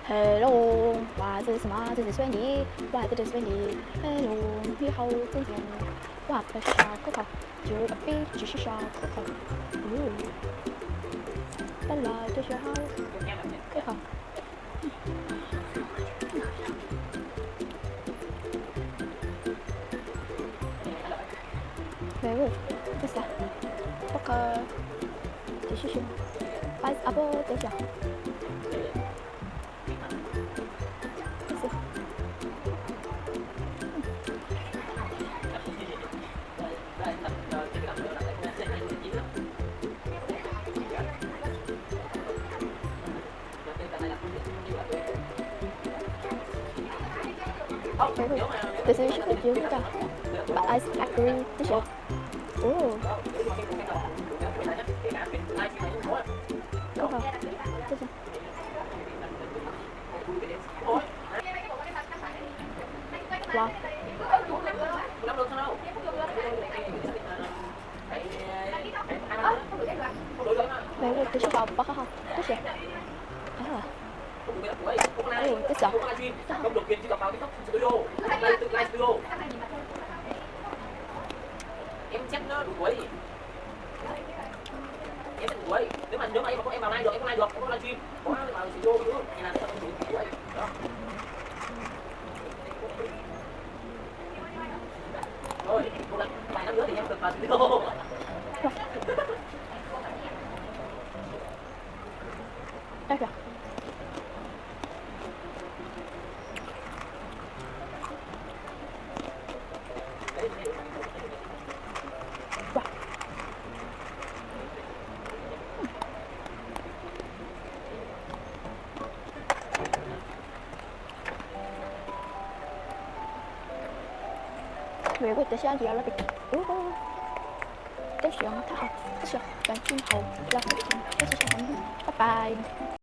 Hello，哇，这是什么？这是水泥，哇，这是水泥。Hello，你好，真甜。哇，这是小可可，就个比这是小可可。哦，本来就是好可可。매우 됐어. 포커 디시슈. 바이스 아보 됐어. 됐어. 매우 됐어. 슈퍼 귀여우다. 바이스 아그리 됐어. 오. Câu hỏi tiếp theo. Wow. Mẹ ơi, tôi sẽ vào bắt không? Tiếp theo. À. Ồ, tiếp theo. Không được quyền truy cập vào TikTok Studio, Live Studio. Em check nó đủ quấy. Em sẽ quấy. Nếu mà em có em vào live được, em có live được, em có livestream, có vào studio nữa, thì là nó đủ quấy. Đó. Thôi, một lần vài năm nữa thì em được vào studio. Đây kìa. Về của tôi sẽ gì là bị tiếp xuống thảo tiếp xuống đoàn chim hầu là tiếp xuống bye bye.